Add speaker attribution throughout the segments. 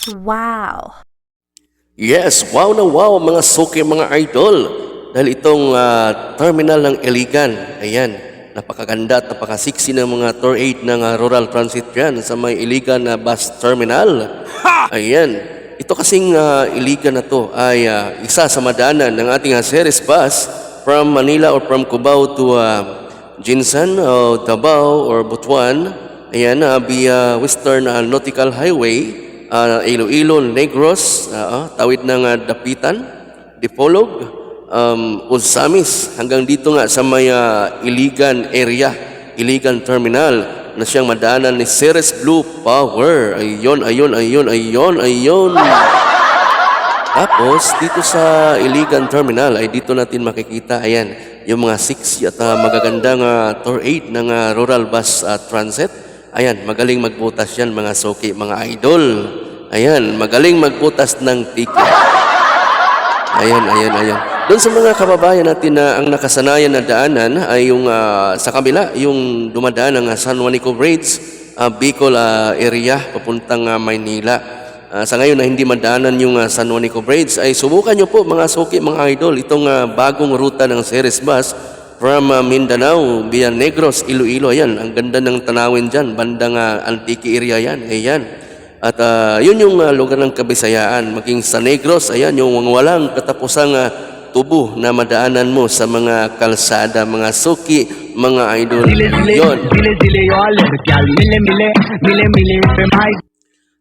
Speaker 1: Wow!
Speaker 2: Yes, wow na wow mga suki mga idol. Dahil itong terminal ng Iligan, ayan, napakaganda at napakasiksi ng mga tour aid ng rural transit dyan sa may Iligan na bus terminal. Ayan, ito kasing Iligan na to ay isa sa madaanan ng ating series bus from Manila or from Cubao to Jinsan o Davao or Butuan. Ayan, via Western Nautical Highway, Iloilo, Negros, tawid ng Dapitan, Dipolog, Usamis, hanggang dito nga sa may Iligan area, Iligan Terminal, na siyang madaanan ni Ceres Blue Power. Ayun. Tapos, dito sa Iligan Terminal, ay dito natin makikita, ayan, yung mga siksi at magagandang tour aid ng rural bus transit. Ayan, magaling magbutas yan mga suki, mga idol. Ayan, magaling magbutas ng ticket. Ayan. Doon sa mga kababayan natin na ang nakasanayan na daanan ay yung sa kabila, yung dumadaan ng San Juanico Bridge, Bicol area, papuntang Maynila. Sa ngayon na hindi madaanan yung San Juanico Bridge, ay subukan nyo po mga suki, mga idol, itong bagong ruta ng Ceres Bus from Mindanao via Negros, Iloilo. Ayan, ang ganda ng tanawin dyan, bandang Antique area yan. Ayan. At yun yung lugar ng Kabisayaan. Maging sa Negros, ayan, yung walang katapusang tubo na madaanan mo sa mga kalsada, mga suki, mga idol. Yun.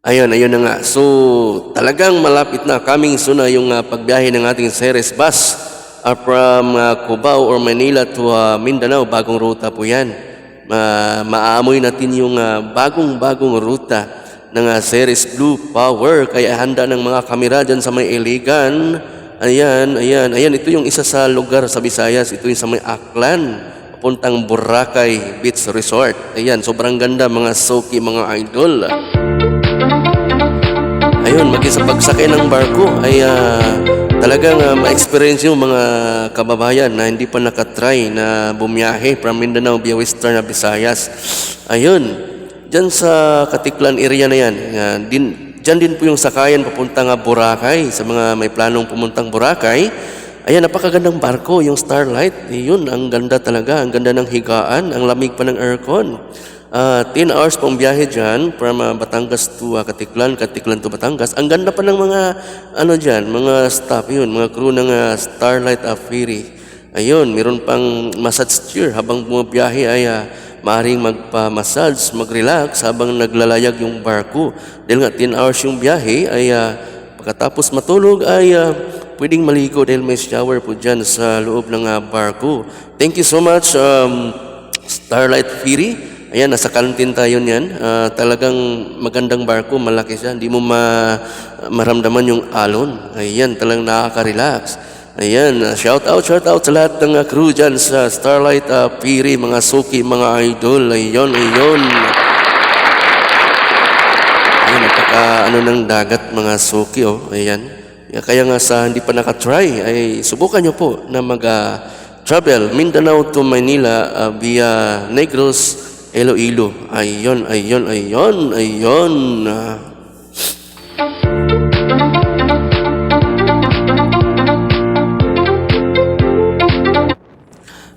Speaker 2: Ayun na nga. So, talagang malapit na, coming soon na yung pagbiyahe ng ating Ceres Bus from Cubao or Manila to Mindanao. Bagong ruta po yan. Maamoy natin yung bagong ruta ng Ceres Blue Power. Kaya handa ng mga kamera dyan sa may Iligan. Ayan. Ito yung isa sa lugar sa Visayas. Ito yung sa may Aklan, papuntang Boracay Beach Resort. Ayan, sobrang ganda mga suki, mga idol. Ayun, sa pagsakay ng barko ay talagang ma-experience yung mga kababayan na hindi pa nakatry na bumiyahe from Mindanao via Western Visayas. Ayun, dyan sa Katiklan area na yan, dyan din po yung sakayan papuntang Boracay. Sa mga may planong pumuntang Boracay, ayan, napakagandang barko, yung Starlight. Yun, ang ganda talaga, ang ganda ng higaan, ang lamig pa ng aircon. 10 hours pong biyahe dyan from Batangas to Katiklan to Batangas. Ang ganda pa ng mga mga staff yun, mga crew ng Starlight Ferry. Ayun, meron pang massage chair habang bumabiyahe ay maaaring magpa-massage, mag-relax habang naglalayag yung barko. Dahil nga 10 hours yung biyahe ay pagkatapos matulog ay pwedeng maligo dahil may shower po dyan sa loob ng barko. Thank you so much Starlight Ferry. Ayan, nasa kantin tayo niyan. Talagang magandang barko, malaki siya. Hindi mo maramdaman yung alon. Ayan, talagang nakaka-relax. Ayan, shout out sa lahat ng crew dyan sa Starlight Ferry, mga suki, mga idol. Ayun. Ayan, napaka ng dagat, mga suki, oh. Ayan. Kaya nga sa hindi pa nakatry, ay subukan nyo po na mag-travel Mindanao to Manila via Negros, Iloilo. Ayun.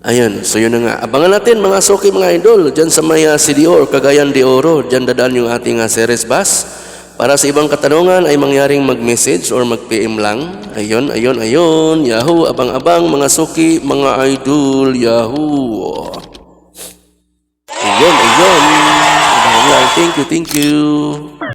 Speaker 2: Ayan, so yun na nga. Abangan natin mga suki, mga idol, dyan sa may CDO or Cagayan de Oro. Dyan dadaan yung ating Ceres Bus. Para sa ibang katanungan ay mangyaring mag-message or mag-PM lang. Ayun. Yahoo, abang-abang mga suki, mga idol. Yahoo. Ayun. Thank you.